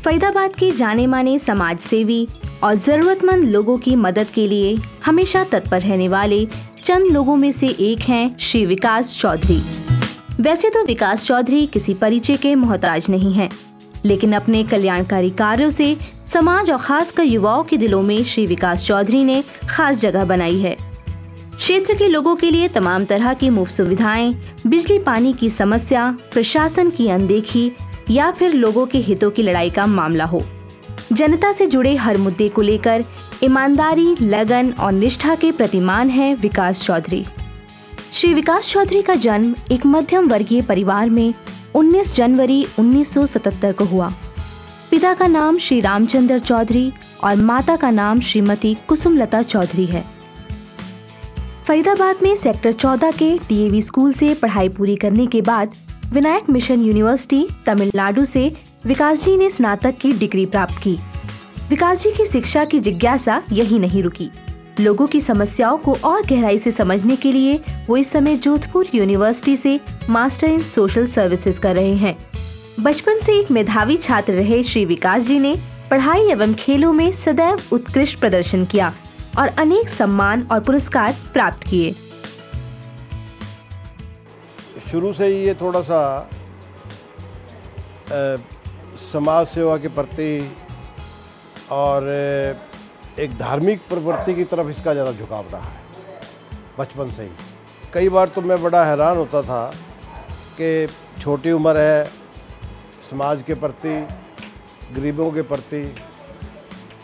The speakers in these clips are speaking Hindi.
फरीदाबाद के जाने माने समाज सेवी और जरूरतमंद लोगों की मदद के लिए हमेशा तत्पर रहने वाले चंद लोगों में से एक हैं श्री विकास चौधरी। वैसे तो विकास चौधरी किसी परिचय के मोहताज नहीं हैं, लेकिन अपने कल्याणकारी कार्यों से समाज और खासकर युवाओं के दिलों में श्री विकास चौधरी ने खास जगह बनाई है। क्षेत्र के लोगों के लिए तमाम तरह की मुफ्त सुविधाएं, बिजली पानी की समस्या, प्रशासन की अनदेखी या फिर लोगों के हितों की लड़ाई का मामला हो, जनता से जुड़े हर मुद्दे को लेकर ईमानदारी, लगन और निष्ठा के प्रतिमान हैं विकास चौधरी। श्री विकास चौधरी का जन्म एक मध्यम वर्गीय परिवार में 19 जनवरी 1977 को हुआ। पिता का नाम श्री रामचंद्र चौधरी और माता का नाम श्रीमती कुसुमलता चौधरी है। फरीदाबाद में सेक्टर 14 के डीएवी स्कूल से पढ़ाई पूरी करने के बाद विनायक मिशन यूनिवर्सिटी तमिलनाडु से विकास जी ने स्नातक की डिग्री प्राप्त की। विकास जी की शिक्षा की जिज्ञासा यही नहीं रुकी। लोगों की समस्याओं को और गहराई से समझने के लिए वो इस समय जोधपुर यूनिवर्सिटी से मास्टर इन सोशल सर्विसेज कर रहे हैं। बचपन से एक मेधावी छात्र रहे श्री विकास जी ने पढ़ाई एवं खेलों में सदैव उत्कृष्ट प्रदर्शन किया और अनेक सम्मान और पुरस्कार प्राप्त किए। शुरू से ही ये थोड़ा सा समाज सेवा के प्रति और एक धार्मिक प्रवृत्ति की तरफ इसका ज़्यादा झुकाव रहा है बचपन से ही। कई बार तो मैं बड़ा हैरान होता था कि छोटी उम्र है, समाज के प्रति, गरीबों के प्रति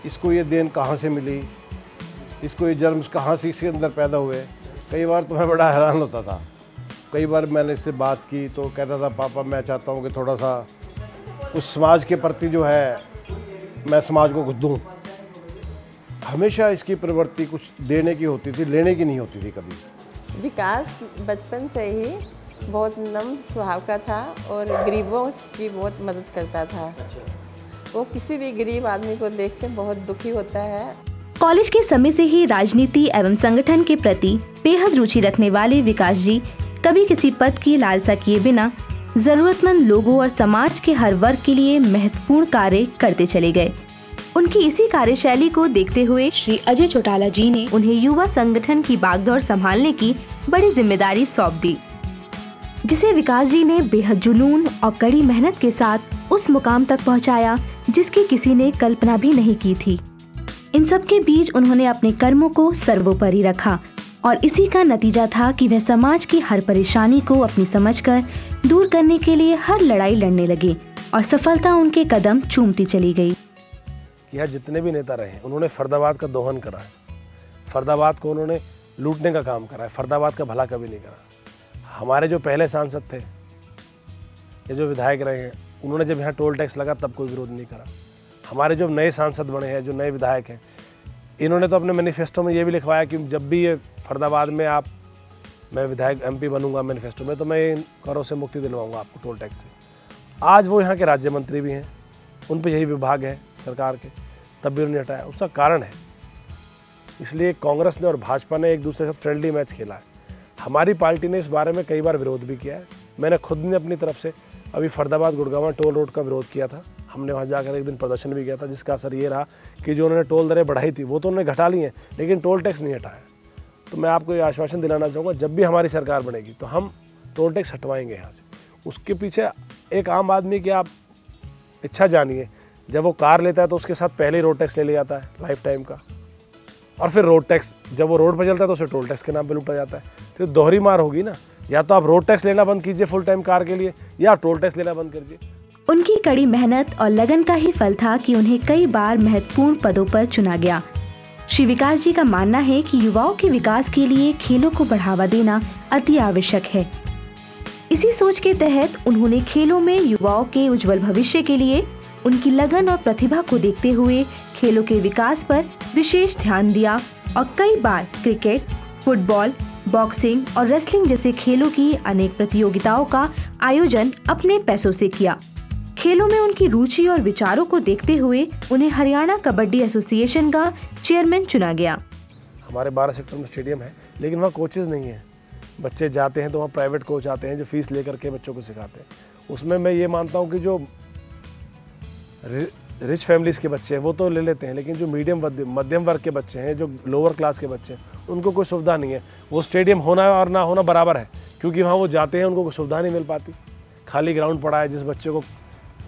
इसको ये देन कहाँ से मिली, इसको ये जर्म्स कहाँ से इसके अंदर पैदा हुए। कई बार तो मैं बड़ा हैरान होता था। कई बार मैंने इससे बात की तो कहता था, पापा मैं चाहता हूँ कि थोड़ा सा उस समाज के प्रति जो है मैं समाज को कुछ दूँ। हमेशा इसकी प्रवृत्ति कुछ देने की होती थी, लेने की नहीं होती थी कभी। विकास बचपन से ही बहुत नम्र स्वभाव का था और गरीबों की बहुत मदद करता था। वो किसी भी गरीब आदमी को देख के बहुत दुखी होता है। कॉलेज के समय से ही राजनीति एवं संगठन के प्रति बेहद रुचि रखने वाले विकास जी कभी किसी पद की लालसा किए बिना जरूरतमंद लोगों और समाज के हर वर्ग के लिए महत्वपूर्ण कार्य करते चले गए। उनकी इसी कार्यशैली को देखते हुए श्री अजय चौटाला जी ने उन्हें युवा संगठन की बागडोर संभालने की बड़ी जिम्मेदारी सौंप दी, जिसे विकास जी ने बेहद जुनून और कड़ी मेहनत के साथ उस मुकाम तक पहुंचाया जिसकी किसी ने कल्पना भी नहीं की थी। इन सब के बीच उन्होंने अपने कर्मों को सर्वोपरि रखा और इसी का नतीजा था कि वह समाज की हर परेशानी को अपनी समझकर दूर करने के लिए हर लड़ाई लड़ने लगे और सफलता उनके कदम चूमती चली गई। यहाँ जितने भी नेता रहे उन्होंने फरीदाबाद का दोहन करा है, फरीदाबाद को उन्होंने लूटने का काम करा है, फरीदाबाद का भला कभी नहीं करा। हमारे जो पहले सांसद थे, ये जो विधायक रहे हैं, उन्होंने जब यहाँ टोल टैक्स लगा तब कोई विरोध नहीं करा। हमारे जो नए सांसद बने हैं, जो नए विधायक हैं, इन्होंने तो अपने मैनिफेस्टो में ये भी लिखवाया कि जब भी ये फरीदाबाद में मैं विधायक एमपी बनूंगा मैनिफेस्टो में, तो मैं इन करों से मुक्ति दिलवाऊंगा आपको, टोल टैक्स से। आज वो यहाँ के राज्य मंत्री भी हैं, उन पर यही विभाग है सरकार के, तब भी उन्होंने हटाया। उसका कारण है, इसलिए कांग्रेस ने और भाजपा ने एक दूसरे के साथ फ्रेंडली मैच खेला है। हमारी पार्टी ने इस बारे में कई बार विरोध भी किया है। मैंने खुद ने अपनी तरफ से अभी फरीदाबाद गुड़गांव टोल रोड का विरोध किया था। हमने वहाँ जाकर एक दिन प्रदर्शन भी किया था, जिसका असर ये रहा कि जो उन्होंने टोल दरें बढ़ाई थी वो तो उन्होंने घटा ली हैं, लेकिन टोल टैक्स नहीं हटाया। तो मैं आपको ये आश्वासन दिलाना चाहूँगा, जब भी हमारी सरकार बनेगी तो हम टोल टैक्स हटवाएंगे यहाँ से। उसके पीछे एक आम आदमी की आप इच्छा जानिए, जब वो कार लेता है तो उसके साथ पहले ही रोड टैक्स ले जाता है लाइफ टाइम का, और फिर रोड टैक्स जब वो रोड पर चलता है तो उसे टोल टैक्स के नाम पे लूटा जाता है। तो दोहरी मार होगी ना, या तो आप रोड टैक्स लेना बंद कीजिए फुल टाइम कार के लिए, या टोल टैक्स लेना बंद कीजिए। उनकी कड़ी मेहनत और लगन का ही फल था कि उन्हें कई बार महत्वपूर्ण पदों पर चुना गया। श्री विकास जी का मानना है कि युवाओं के विकास के लिए खेलों को बढ़ावा देना अति आवश्यक है। इसी सोच के तहत उन्होंने खेलों में युवाओं के उज्जवल भविष्य के लिए उनकी लगन और प्रतिभा को देखते हुए खेलों के विकास पर विशेष ध्यान दिया और कई बार क्रिकेट, फुटबॉल, बॉक्सिंग और रेसलिंग जैसे खेलों की अनेक प्रतियोगिताओं का आयोजन अपने पैसों से किया। खेलों में उनकी रुचि और विचारों को देखते हुए उन्हें हरियाणा कबड्डी एसोसिएशन का चेयरमैन चुना गया। हमारे 12 सेक्टर में स्टेडियम है, लेकिन वहाँ कोचेज नहीं है। बच्चे जाते हैं तो वहाँ प्राइवेट कोच आते हैं जो फीस लेकर के बच्चों को सिखाते हैं। उसमें मैं ये मानता हूँ कि जो रिच फैमिलीज़ के बच्चे हैं वो तो ले लेते हैं, लेकिन जो मध्यम वर्ग के बच्चे हैं, जो लोअर क्लास के बच्चे हैं, उनको कोई सुविधा नहीं है। वो स्टेडियम होना और ना होना बराबर है, क्योंकि वहाँ वो जाते हैं उनको कोई सुविधा नहीं मिल पाती। खाली ग्राउंड पड़ा है, जिस बच्चे को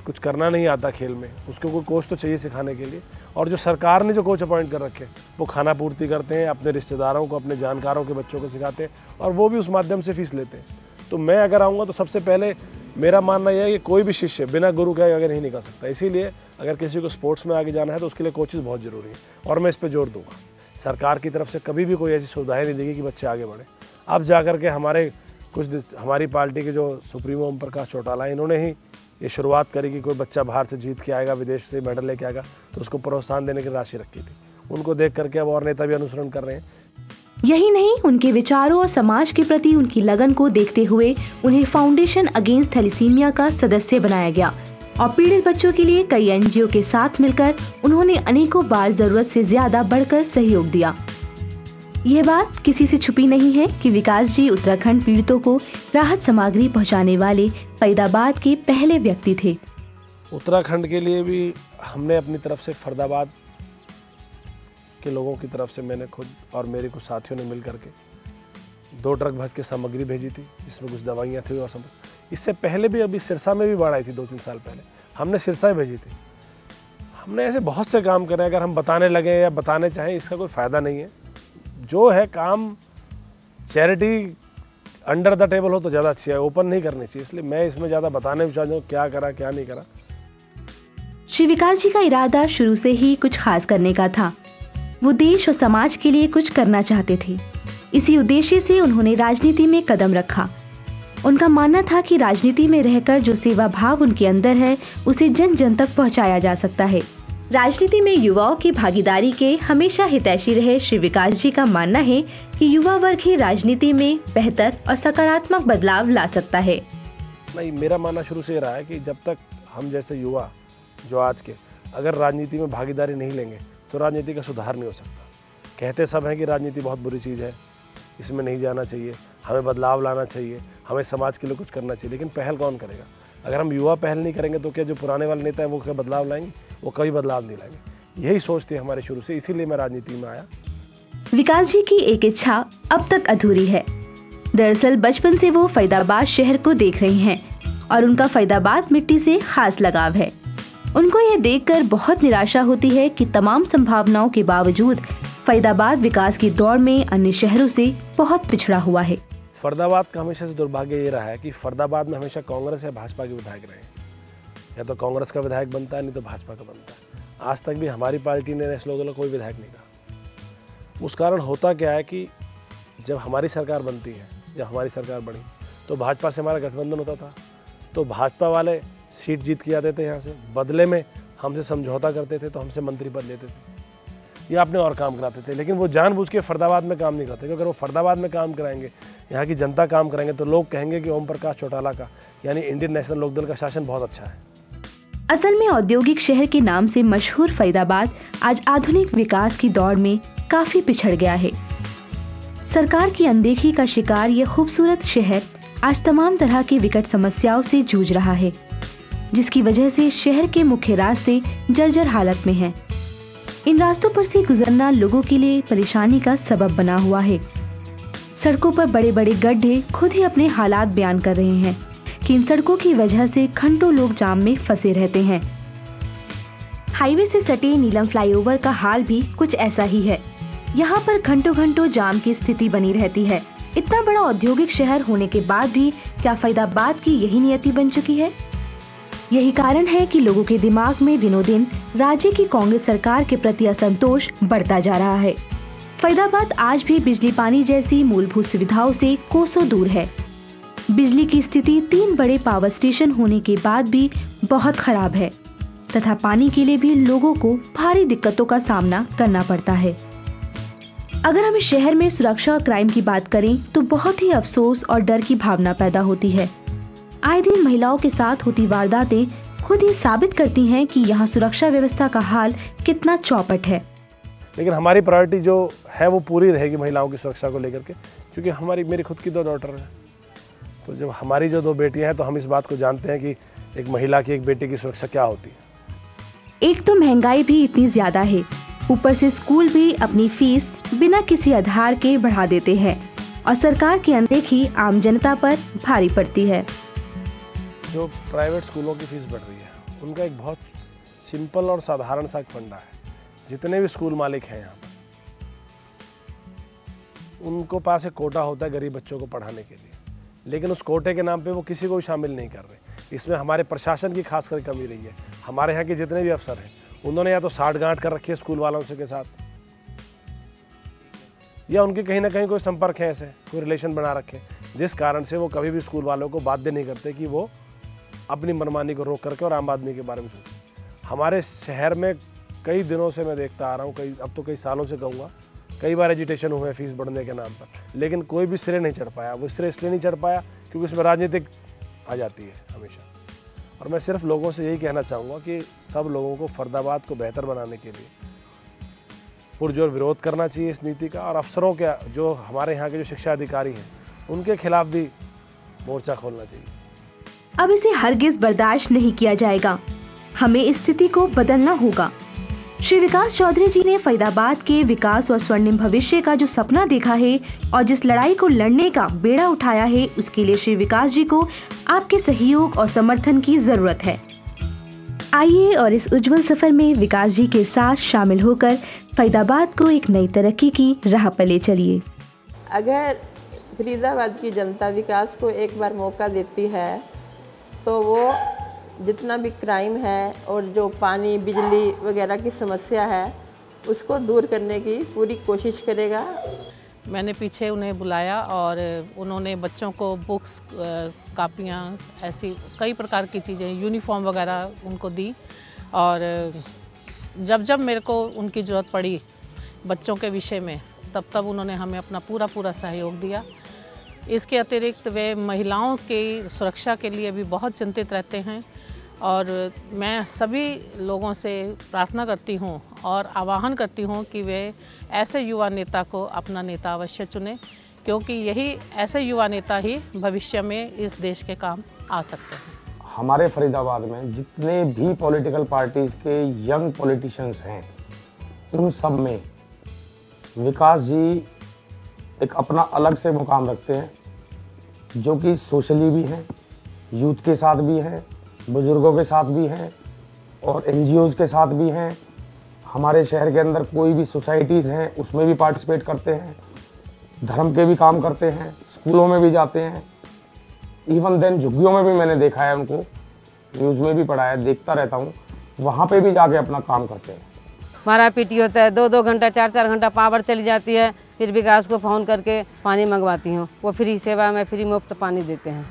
कुछ करना नहीं आता खेल में, उसको कोई कोच तो चाहिए सिखाने के लिए। और जो सरकार ने जो कोच अपॉइंट कर रखे वो खाना पूर्ति करते हैं, अपने रिश्तेदारों को, अपने जानकारों के बच्चों को सिखाते हैं, और वो भी उस माध्यम से फीस लेते हैं। तो मैं अगर आऊँगा तो सबसे पहले मेरा मानना यह है कि कोई भी शिष्य बिना गुरु के आगे नहीं निकल सकता। इसीलिए अगर किसी को स्पोर्ट्स में आगे जाना है तो उसके लिए कोचेज़ बहुत ज़रूरी है, और मैं इस पर जोर दूंगा। सरकार की तरफ से कभी भी कोई ऐसी सुविधाएं नहीं देगी कि बच्चे आगे बढ़े। अब जा कर के हमारी पार्टी के जो सुप्रीमो ओम प्रकाश चौटाला, इन्होंने ही ये शुरुआत करी कि कोई बच्चा बाहर से जीत के आएगा, विदेश से मेडल लेके आएगा, तो उसको प्रोत्साहन देने की राशि रखी थी। उनको देख करके अब और नेता भी अनुसरण कर रहे हैं। यही नहीं, उनके विचारों और समाज के प्रति उनकी लगन को देखते हुए उन्हें फाउंडेशन अगेंस्ट थैलेसीमिया का सदस्य बनाया गया, और पीड़ित बच्चों के लिए कई एनजीओ के साथ मिलकर उन्होंने अनेकों बार जरूरत से ज्यादा बढ़कर सहयोग दिया। यह बात किसी से छुपी नहीं है कि विकास जी उत्तराखंड पीड़ितों को राहत सामग्री पहुंचाने वाले फरीदाबाद के पहले व्यक्ति थे। उत्तराखंड के लिए भी हमने अपनी तरफ से फरीदाबाद के लोगों की तरफ से, मैंने खुद और मेरे कुछ साथियों ने मिल करके 2 ट्रक भर के सामग्री भेजी थी, जिसमें कुछ दवाइयाँ थी और सब। इससे पहले भी अभी सिरसा में भी बाढ़ आई थी 2-3 साल पहले, हमने सिरसा भेजी थी। हमने ऐसे बहुत से काम करे, अगर हम बताने लगे या बताने चाहें इसका कोई फ़ायदा नहीं है। जो है काम चैरिटी अंडर द टेबल हो तो ज़्यादा अच्छी है, ओपन नहीं करनी चाहिए। इसलिए मैं इसमें ज़्यादा बताने में चाहता हूँ क्या करा क्या नहीं करा। श्री विकास जी का इरादा शुरू से ही कुछ खास करने का था। वो देश और समाज के लिए कुछ करना चाहते थे। इसी उद्देश्य से उन्होंने राजनीति में कदम रखा। उनका मानना था कि राजनीति में रहकर जो सेवा भाव उनके अंदर है उसे जन जन तक पहुंचाया जा सकता है। राजनीति में युवाओं की भागीदारी के हमेशा हितैषी रहे श्री विकास जी का मानना है कि युवा वर्ग ही राजनीति में बेहतर और सकारात्मक बदलाव ला सकता है। नहीं, मेरा मानना शुरू से रहा है कि जब तक हम जैसे युवा जो आज के अगर राजनीति में भागीदारी नहीं लेंगे तो राजनीति का सुधार नहीं हो सकता। कहते सब हैं कि राजनीति बहुत बुरी चीज़ है, इसमें नहीं जाना चाहिए, हमें बदलाव लाना चाहिए, हमें समाज के लिए कुछ करना चाहिए, लेकिन पहल कौन करेगा? अगर हम युवा पहल नहीं करेंगे तो क्या जो पुराने वाले नेता हैं वो क्या बदलाव लाएंगे? वो कभी बदलाव नहीं लाएंगे। यही सोच थी हमारे शुरू से, इसीलिए मैं राजनीति में आया। विकास जी की एक इच्छा अब तक अधूरी है। दरअसल बचपन से वो फरीदाबाद शहर को देख रही हैं और उनका फरीदाबाद मिट्टी से खास लगाव है। उनको यह देखकर बहुत निराशा होती है कि तमाम संभावनाओं के बावजूद फरीदाबाद विकास की दौड़ में अन्य शहरों से बहुत पिछड़ा हुआ है। फरीदाबाद का हमेशा से दुर्भाग्य ये रहा है कि फरीदाबाद में हमेशा कांग्रेस या भाजपा के विधायक रहे। या तो कांग्रेस का विधायक बनता है, नहीं तो भाजपा का बनता है। आज तक भी हमारी पार्टी ने नेशनल लेवल कोई विधायक नहीं कहा। उस कारण होता क्या है कि जब हमारी सरकार बनती है, जब हमारी सरकार बनी तो भाजपा से हमारा गठबंधन होता था, तो भाजपा वाले सीट जीत के आते थे यहाँ से, बदले में हमसे समझौता करते थे, तो हमसे मंत्री पद लेते थे या अपने और काम कराते थे। लेकिन वो जानबूझ के फरीदाबाद में काम नहीं करते, क्योंकि अगर वो फरीदाबाद में काम कराएंगे, यहाँ की जनता काम कराएंगे, तो लोग कहेंगे कि ओम प्रकाश चौटाला का यानी इंडियन नेशनल लोकदल का शासन बहुत अच्छा है। असल में औद्योगिक शहर के नाम से मशहूर फरीदाबाद आज आधुनिक विकास की दौड़ में काफी पिछड़ गया है। सरकार की अनदेखी का शिकार ये खूबसूरत शहर आज तमाम तरह की विकट समस्याओं से जूझ रहा है, जिसकी वजह से शहर के मुख्य रास्ते जर्जर हालत में हैं। इन रास्तों पर से गुजरना लोगों के लिए परेशानी का सबब बना हुआ है। सड़कों पर बड़े बड़े गड्ढे खुद ही अपने हालात बयान कर रहे हैं कि इन सड़कों की वजह से घंटों लोग जाम में फंसे रहते हैं। हाईवे से सटे नीलम फ्लाईओवर का हाल भी कुछ ऐसा ही है। यहाँ पर घंटों घंटों जाम की स्थिति बनी रहती है। इतना बड़ा औद्योगिक शहर होने के बाद भी क्या फरीदाबाद की यही नियति बन चुकी है? यही कारण है कि लोगों के दिमाग में दिनों दिन राज्य की कांग्रेस सरकार के प्रति असंतोष बढ़ता जा रहा है। फरीदाबाद आज भी बिजली पानी जैसी मूलभूत सुविधाओं से कोसों दूर है। बिजली की स्थिति 3 बड़े पावर स्टेशन होने के बाद भी बहुत खराब है तथा पानी के लिए भी लोगों को भारी दिक्कतों का सामना करना पड़ता है। अगर हम इस शहर में सुरक्षा और क्राइम की बात करें तो बहुत ही अफसोस और डर की भावना पैदा होती है। आए दिन महिलाओं के साथ होती वारदातें खुद ये साबित करती हैं कि यहाँ सुरक्षा व्यवस्था का हाल कितना चौपट है। लेकिन हमारी प्रायोरिटी जो है वो पूरी रहेगी महिलाओं की सुरक्षा को लेकर के, क्योंकि मेरी खुद की 2 डॉटर हैं। तो जब हमारी जो 2 बेटियां हैं तो हम इस बात को जानते हैं कि एक महिला की, एक बेटी की सुरक्षा क्या होती है। एक तो महंगाई भी इतनी ज्यादा है, ऊपर से स्कूल भी अपनी फीस बिना किसी आधार के बढ़ा देते हैं और सरकार की अनदेखी आम जनता पर भारी पड़ती है। जो प्राइवेट स्कूलों की फीस बढ़ रही है, उनका एक बहुत सिंपल और साधारण सा फंडा है। जितने भी स्कूल मालिक हैं यहाँ पर, उनको पास एक कोटा होता है गरीब बच्चों को पढ़ाने के लिए, लेकिन उस कोटे के नाम पे वो किसी को भी शामिल नहीं कर रहे। इसमें हमारे प्रशासन की खासकर कमी रही है। हमारे यहाँ के जितने भी अफसर हैं, उन्होंने या तो साठगांठ कर रखी है स्कूल वालों से के साथ, या उनके कहीं ना कहीं कोई संपर्क है, ऐसे कोई रिलेशन बना रखे, जिस कारण से वो कभी भी स्कूल वालों को बाध्य नहीं करते कि वो अपनी मनमानी को रोक करके और आम आदमी के बारे में सोचें। हमारे शहर में कई दिनों से मैं देखता आ रहा हूँ, अब तो कई सालों से कहूँगा, कई बार एजिटेशन हुए फीस बढ़ने के नाम पर, लेकिन कोई भी सिरे नहीं चढ़ पाया। वो सिरे इसलिए नहीं चढ़ पाया क्योंकि उसमें राजनीतिक आ जाती है हमेशा। और मैं सिर्फ लोगों से यही कहना चाहूँगा कि सब लोगों को फरीदाबाद को बेहतर बनाने के लिए पुरजोर विरोध करना चाहिए इस नीति का, और अफसरों के जो हमारे यहाँ के जो शिक्षा अधिकारी हैं, उनके खिलाफ भी मोर्चा खोलना चाहिए। अब इसे हरगिज बर्दाश्त नहीं किया जाएगा, हमें इस स्थिति को बदलना होगा। श्री विकास चौधरी जी ने फरीदाबाद के विकास और स्वर्णिम भविष्य का जो सपना देखा है और जिस लड़ाई को लड़ने का बेड़ा उठाया है, उसके लिए श्री विकास जी को आपके सहयोग और समर्थन की जरूरत है। आइए और इस उज्जवल सफर में विकास जी के साथ शामिल होकर फरीदाबाद को एक नई तरक्की की राह पर ले चलिए। अगर फरीदाबाद की जनता विकास को एक बार मौका देती है तो वो जितना भी क्राइम है और जो पानी बिजली वगैरह की समस्या है, उसको दूर करने की पूरी कोशिश करेगा। मैंने पीछे उन्हें बुलाया और उन्होंने बच्चों को बुक्स, कापियाँ, ऐसी कई प्रकार की चीज़ें, यूनिफॉर्म वगैरह उनको दी। और जब जब मेरे को उनकी ज़रूरत पड़ी बच्चों के विषय में, तब उन्होंने हमें अपना पूरा सहयोग दिया। इसके अतिरिक्त वे महिलाओं की सुरक्षा के लिए भी बहुत चिंतित रहते हैं, और मैं सभी लोगों से प्रार्थना करती हूँ और आह्वान करती हूँ कि वे ऐसे युवा नेता को अपना नेता अवश्य चुनें, क्योंकि यही ऐसे युवा नेता ही भविष्य में इस देश के काम आ सकते हैं। हमारे फरीदाबाद में जितने भी पॉलिटिकल पार्टीज़ के यंग पॉलिटिशियंस हैं, उन सब में विकास जी एक अपना अलग से मुकाम रखते हैं, जो कि सोशली भी हैं, यूथ के साथ भी हैं, बुज़ुर्गों के साथ भी हैं और NGOs के साथ भी हैं। हमारे शहर के अंदर कोई भी सोसाइटीज़ हैं उसमें भी पार्टिसिपेट करते हैं, धर्म के भी काम करते हैं, स्कूलों में भी जाते हैं, इवन देन झुग्गियों में भी मैंने देखा है उनको, न्यूज़ में भी पढ़ा है, देखता रहता हूँ, वहाँ पे भी जाके अपना काम करते हैं। मारा पीटी होता है, 2-2 घंटा 4-4 घंटा पावर चली जाती है, फिर विकास को फ़ोन करके पानी मंगवाती हूँ, वो फ्री सेवा में फ्री मुफ्त पानी देते हैं।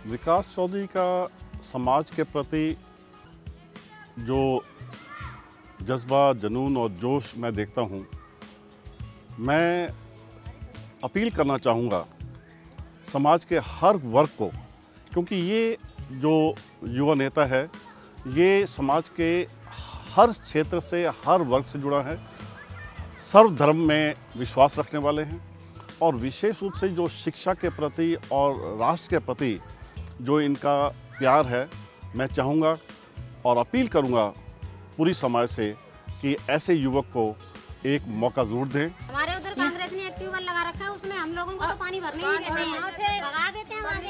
विकास चौधरी का समाज के प्रति जो जज्बा, जुनून और जोश मैं देखता हूँ, मैं अपील करना चाहूँगा समाज के हर वर्ग को, क्योंकि ये जो युवा नेता है ये समाज के हर क्षेत्र से, हर वर्ग से जुड़ा है, सर्वधर्म में विश्वास रखने वाले हैं, और विशेष रूप से जो शिक्षा के प्रति और राष्ट्र के प्रति जो इनका प्यार है, मैं चाहूँगा और अपील करूँगा पूरी समाज से कि ऐसे युवक को एक मौका ज़रूर दें। हमारे उधर कांग्रेस ने एक ट्यूबवेल लगा रखा है, उसमें हम लोगों को तो पानी भरने नहीं देते हैं, भगा देते हैं वहाँ से,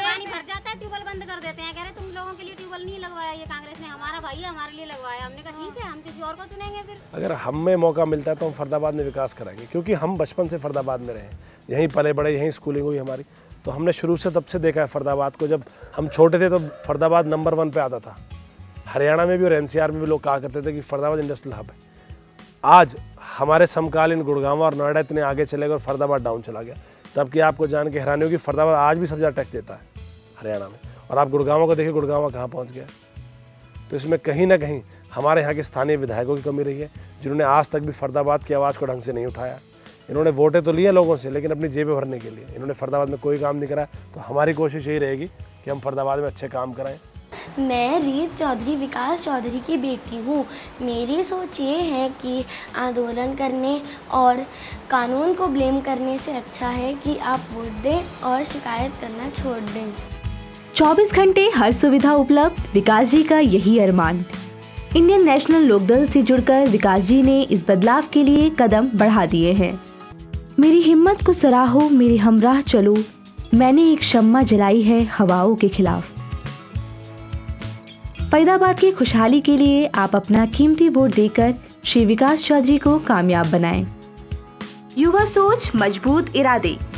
पानी भर जाता है, ट्यूबवेल बंद कर देते हैं, कह रहे तुम लोगों के लिए ट्यूबवेल नहीं लगवाया, ये कांग्रेस ने, हमारा भाई है, हमारे लिए लगवाया। हमने कहा ठीक है, हम किसी और को चुनेंगे। फिर अगर हमें मौका मिलता है तो हम फरीदाबाद में विकास कराएंगे, क्योंकि हम बचपन से फरीदाबाद में रहे, यहीं पले बड़े, यहीं स्कूलिंग हुई हमारी, तो हमने शुरू से तब से देखा है फरीदाबाद को। जब हम छोटे थे तो फरीदाबाद नंबर 1 पे आता था, हरियाणा में भी और NCR में भी लोग कहा करते थे कि फरीदाबाद इंडस्ट्रियल हब है। आज हमारे समकालीन गुड़गांव और नोएडा इतने आगे चले गए और फरीदाबाद डाउन चला गया, तब कि आपको जान के हैरानी होगी फरीदाबाद आज भी सबसे ज़्यादा टैक्स देता है हरियाणा में, और आप गुड़गांव को देखिए, गुड़गांव कहाँ पहुँच गया। तो इसमें कहीं ना कहीं हमारे यहाँ के स्थानीय विधायकों की कमी रही है, जिन्होंने आज तक भी फरीदाबाद की आवाज़ को ढंग से नहीं उठाया। इन्होंने वोटें तो लिए लोगों से, लेकिन अपनी जेबें भरने के लिए इन्होंने फरीदाबाद में कोई काम नहीं करा। तो हमारी कोशिश यही रहेगी कि हम फरीदाबाद में अच्छे काम कराएं। मैं रीत चौधरी विकास चौधरी की बेटी हूँ। मेरी सोच ये है कि आंदोलन करने और कानून को ब्लेम करने से अच्छा है कि आप वोट दें और शिकायत करना छोड़ दें। 24 घंटे हर सुविधा उपलब्ध, विकास जी का यही अरमान। इंडियन नेशनल लोकदल से जुड़कर विकास जी ने इस बदलाव के लिए कदम बढ़ा दिए हैं। मेरी हिम्मत को सराहो, मेरे हमराह चलो, मैंने एक शम्मा जलाई है हवाओं के खिलाफ। फरीदाबाद की खुशहाली के लिए आप अपना कीमती वोट देकर श्री विकास चौधरी को कामयाब बनाएं। युवा सोच, मजबूत इरादे।